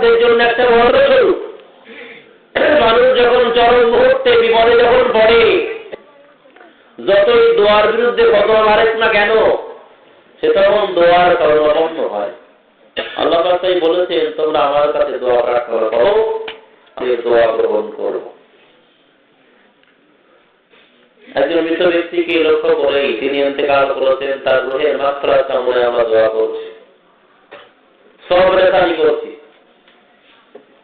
মুত্তাকিদের জন্য একটা বড় স্বরূপ। মানুষ যখন চরম মুহূর্তে বিপদে যখন পড়ে, যতই দোয়ার বিরুদ্ধে ফতোয়া মারেক না কেন, সে তখন দোয়ার কর্মবন্ধ হয়। আল্লাহ পাক তাই বলেছেন, তোমরা আমার কাছে দোয়া প্রার্থনা করো, আমি দোয়া গ্রহণ করব। একজন মৃত ব্যক্তিকে লক্ষ্য করেই তিনি ইন্তেকাল করেছেন, তার রুহের মাত্রা কামনায় আমরা দোয়া করছি, সবরেখানি করছি।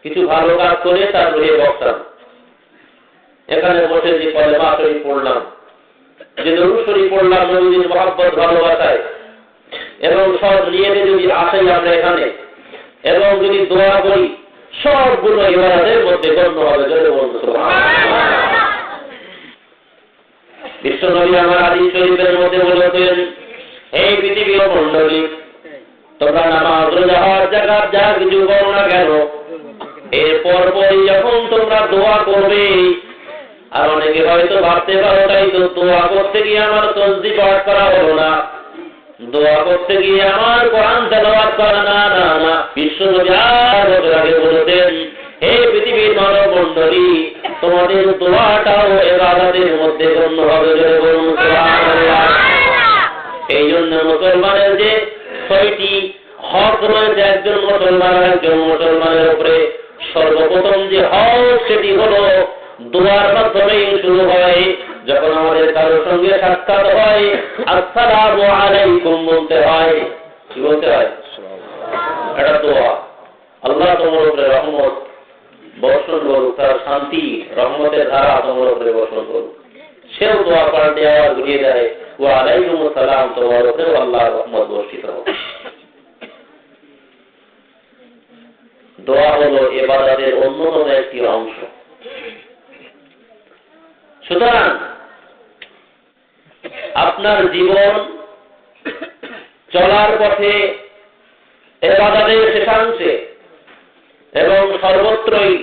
কিছু ভালো কাজ করে তার রুহে বক্তাম, এখানে বসে যে কলেমা শরীফ পড়লাম, যে দরুদ শরীফ পড়লাম নবীর মহব্বত ভালোবাসায়, এবং সব নিয়ে যদি আসেই আমরা এখানে এবং যদি দোয়া করি, সবগুলো ইবাদতের মধ্যে গণ্য হবে। জোরে বলুন সুবহানাল্লাহ। বিশ্বনবী আমার হাদিস শরীফের মধ্যে বলেছেন, হে পৃথিবীর মণ্ডলী, তোমরা নামাজ রোজা হজ যাকাত যা কিছু করো না কেন, এরপর পরই যখন তোমরা দোয়া করবে, আর অনেকে হয়তো ভাবতে পারো তাই তো দোয়া করতে গিয়ে আমার তসবিহ পাঠ করা হলো না, দোয়া করতে গিয়ে আমার কোরআন তেলাওয়াত করা না না না। বিশ্বনবী আগে বলেছেন, হে পৃথিবীর মানব মণ্ডলী, তোমাদের দোয়াটাও ইবাদতের মধ্যে গণ্য হবে। জোরে বলুন সুবহানাল্লাহ। এই জন্য মুসলমানের যে ৬টি হক রয়েছে একজন মুসলমানের উপরে, সর্বপ্রথম যে হক সেটি হলো দোয়ার মাধ্যমেই শুরু হয়। যখন আমাদের কারোর সঙ্গে সাক্ষাৎ হয়, আসসালামু আলাইকুম বলতে হয়। কি বলতে হয়? এটা দোয়া। আল্লাহ তোমার উপরে রহমত বর্ষণ করুক, তার শান্তি রহমতের ধারা তোমার উপরে বর্ষণ করুক। সেও দোয়া পাল্টে আওয়াজ ঘুরিয়ে দেয়, ওয়া আলাইকুম আসসালাম, তোমার উপরেও আল্লাহর রহমত বর্ষিত হোক। দোয়া হলো ইবাদতের অন্যতম একটি অংশ। সুতরাং আপনার জীবন চলার পথে ইবাদতের শেষাংশে এবং সর্বত্রই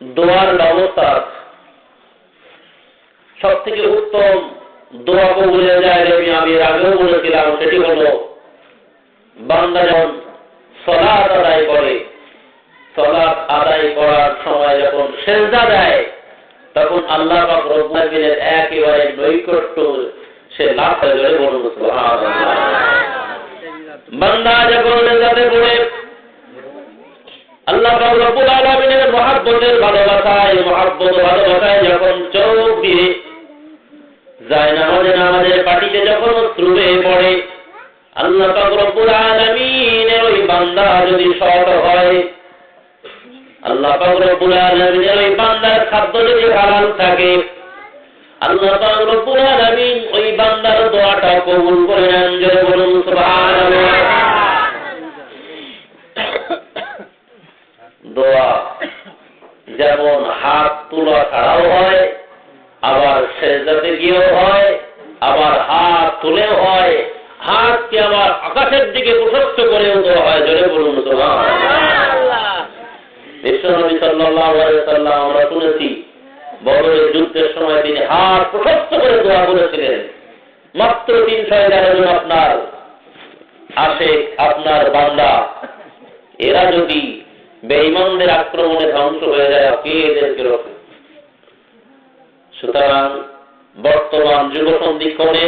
দোয়ার ব্যবস্থা। সব থেকে উত্তম দোয়া কবুলের জায়গা আমি এর আগেও বলেছিলাম, সেটি হল বান্দা যখন সালাত আদায় করে, সালাত আদায় করার সময় যখন সেজদা দেয়, তখন আল্লাহ পাক রব্বুল আলামিনের একেবারে নৈকট্য সে লাভ করে। বলুন সুবহানাল্লাহ। বান্দা যখন সেজদাতে পড়ে আল্লাহ পাক রব্বুল আলামিনের মহব্বতের ভালোবাসায় যখন চোখ দিয়ে যায়, নামাজের পাটিতে যখন অশ্রু হয়ে পড়ে, আল্লাহ পাক রব্বুল আলামিনের ওই বান্দা যদি সৎ হয়, আল্লাহ পাক রব্বুল আলামিনের ওই বান্দার খাদ্য যদি হালাল থাকে, আল্লাহ পাক রব্বুল আলামিন ওই বান্দার দোয়াটা কবুল করে নেন। জোরে বলুন সুবহানাল্লাহ। দোয়া যেমন হাত তোলা ছাড়াও হয়, আবার সেজদাতে গিয়েও হয়, আবার হাত তুলেও হয়, হাতকে আবার আকাশের দিকে প্রশস্ত করেও দেওয়া হয়। জোরে বলুন সুবহানাল্লাহ। বিশ্বনবী সাল্লাল্লাহু আলাইহি ওয়াসাল্লাম আমরা শুনেছি, বদরের যুদ্ধের সময় তিনি হাত প্রশস্ত করে দোয়া করেছিলেন। মাত্র ৩১১ জন আপনার আশিক, আপনার বান্দা, এরা যদি বেঈমানদের আক্রমণে ধ্বংস হয়ে যায়, কে এদেরকে রক্ষা? সুতরাং বর্তমান যুব সন্ধিক্ষণে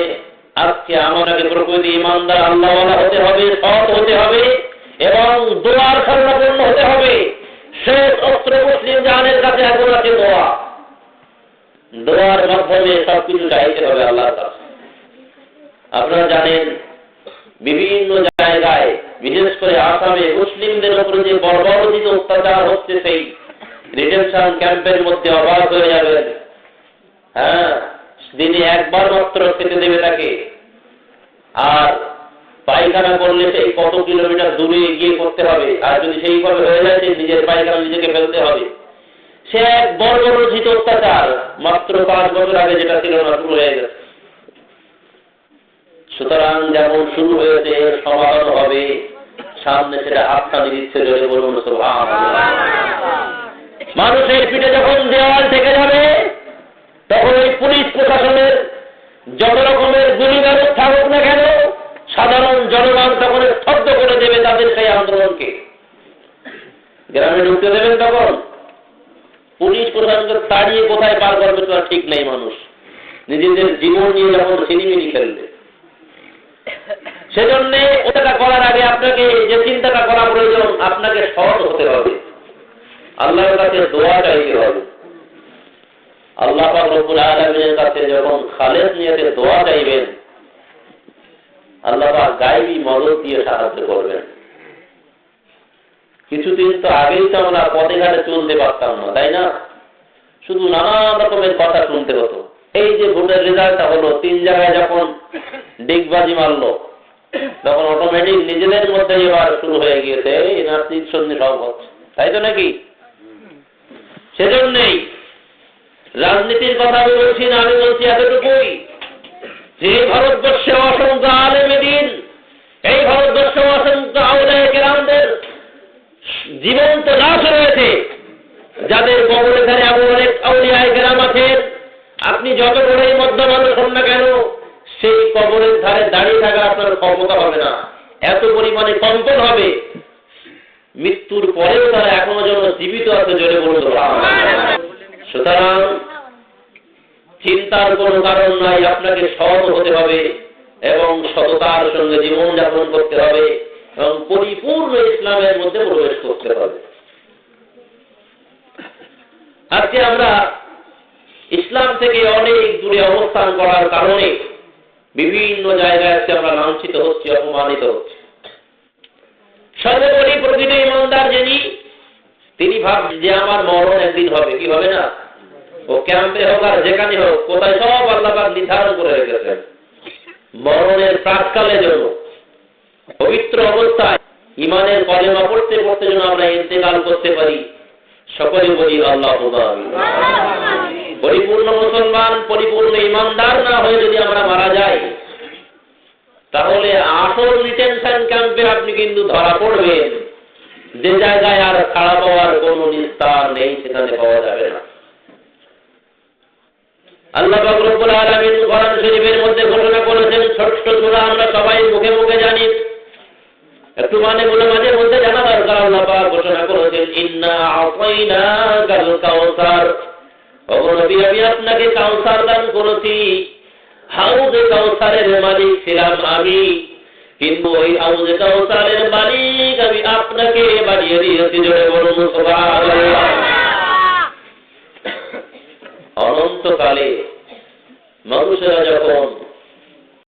আজকে আমাকে প্রকৃতি ইমানদার আল্লাহওয়ালা হতে হবে, সৎ হতে হবে এবং দোয়ার শরণাপন্ন হতে হবে। শেষ অস্ত্র মুসলিম জাহানের কাছে এখন আছে দোয়া। দোয়ার মাধ্যমে সবকিছু চাইতে হবে আল্লাহর কাছে। আপনারা জানেন, বিভিন্ন জায়গায় বিশেষ করে আসামে মুসলিমদের উপরে যে বর্বরোচিত অত্যাচার হচ্ছে, সেই ডিটেনশন ক্যাম্পের মধ্যে অবাক হয়ে যাবেন। হ্যাঁ, দিনে একবার মাত্র খেতে দেবে তাকে, আর পায়খানা করলে সেই কত কিলোমিটার দূরে গিয়ে করতে হবে, আর যদি সেইভাবে হয়ে যায় নিজের পায়খানা নিজেকে ফেলতে হবে। সে এক বর্বরোচিত অত্যাচার, মাত্র 5 বছর আগে যেটা ছিল না, শুরু হয়ে গেছে। সুতরাং যেমন শুরু হয়েছে সমাধান হবে, সামনে সেটা হাতছানি দিচ্ছে। জোরে বলুন সুবহানাল্লাহ। মানুষের পিঠে যখন দেওয়াল থেকে যাবে, তখন ওই পুলিশ প্রশাসনের যত রকমের গুলিবারুদ থাকুক না কেন, সাধারণ জনগণ তখন স্তব্ধ করে দেবে তাদের সেই আন্দোলনকে। গ্রামে ঢুকতে দেবেন তখন? পুলিশ প্রশাসনকে তাড়িয়ে কোথায় পার করবে তো ঠিক নেই। মানুষ নিজেদের জীবন নিয়ে যখন ছিনিমিনি খেলবে, সেজন্য ওটা করার আগে আপনাকে যে চিন্তাটা করা প্রয়োজন, আপনাকে সৎ হতে হবে, আল্লাহর কাছে দোয়া চাইতে হবে। আল্লাহ পাক রব্বুল আলামিনের কাছে যখন খালেস নিয়তে দোয়া চাইবেন, আল্লাহ পাক গায়বী মদদ দিয়ে সাহায্য করবেন। কিছুদিন তো আগেই তো আমরা পথে ঘাটে চলতে পারতাম না, তাই না? শুধু নানান রকমের কথা শুনতে হতো। এই যে ভোটের রেজাল্টটা হলো, 3 জায়গায় যখন ডিগবাজি মারলো, তখন অটোমেটিক নিজেদের মধ্যে এবার শুরু হয়ে গিয়েছে এই নাস্তিক সন্নি সব হচ্ছে, তাই তো নাকি? সেজন্যই রাজনীতির কথা আমি বলছি না, আমি বলছি এতটুকুই যে ভারতবর্ষে অসংখ্য আলেম দ্বীন, এই ভারতবর্ষে অসংখ্য আউলিয়া কেরামদের জীবন্ত লাশ রয়েছে, যাদের কবরের ধারে এমন অনেক আউলিয়া কেরাম আছেন, আপনি যত বড়ই মধ্য মানুষ হন না কেন, সেই কবরের ধারে দাঁড়িয়ে থাকা আপনার ক্ষমতা হবে না, এত পরিমাণে কম্পন হবে। মৃত্যুর পরেও তারা এখনো যেন জীবিত আছে, জোরে বলতে। সুতরাং চিন্তার কোনো কারণ নাই, আপনাকে সৎ হতে হবে এবং সততার সঙ্গে জীবনযাপন করতে হবে এবং পরিপূর্ণ ইসলামের মধ্যে প্রবেশ করতে হবে। আজকে আমরা ইসলাম থেকে অনেক দূরে অবস্থান করার কারণে বিভিন্ন জায়গায় আজকে আমরা লাঞ্ছিত হচ্ছি, অপমানিত হচ্ছি। সর্বোপরি প্রকৃত ইমানদার যিনি, তিনি ভাবছেন যে আমার মরণ একদিন হবে, কি হবে না? ও ক্যাম্পে হোক আর যেখানে হোক, কোথায় সব আল্লাহ পাক নির্ধারণ করে রেখেছেন মরণের প্রাককালের জন্য। পবিত্র অবস্থায় ইমানের কলেমা পড়তে পড়তে যেন আমরা ইন্তেকাল করতে পারি। সকলে বলি আল্লাহুম্মা আমিন। পরিপূর্ণ মুসলমান, পরিপূর্ণ ইমানদার না হয়ে যদি আমরা মারা যাই, তাহলে আসল ডিটেনশন ক্যাম্পে আপনি কিন্তু ধরা পড়বেন, যে জায়গায় আর খাড়া পাওয়ার কোনো নিস্তার নেই, সেখানে পাওয়া যাবে না। আল্লাহ পাক রব্বুল আলামিন কোরআন শরীফের মধ্যে ঘোষণা করেছেন, ছোট্ট সূরা আমরা সবাই মুখে মুখে জানি, একটু মানে বলে মাঝে মধ্যে জানা দরকার। আল্লাহ পাক ঘোষণা করেছেন, ইন্না আতাইনাকাল কাউসার, ওগো নবী আমি আপনাকে কাউসার দান করেছি। হাউজে কাউসারের মালিক ছিলাম আমি, কিন্তু ওই হাউজে কাউসারের মালিক আমি আপনাকে বানিয়ে দিয়েছি, জোরে বলুন সুবহানাল্লাহ। অনন্তকালে মানুষেরা যখন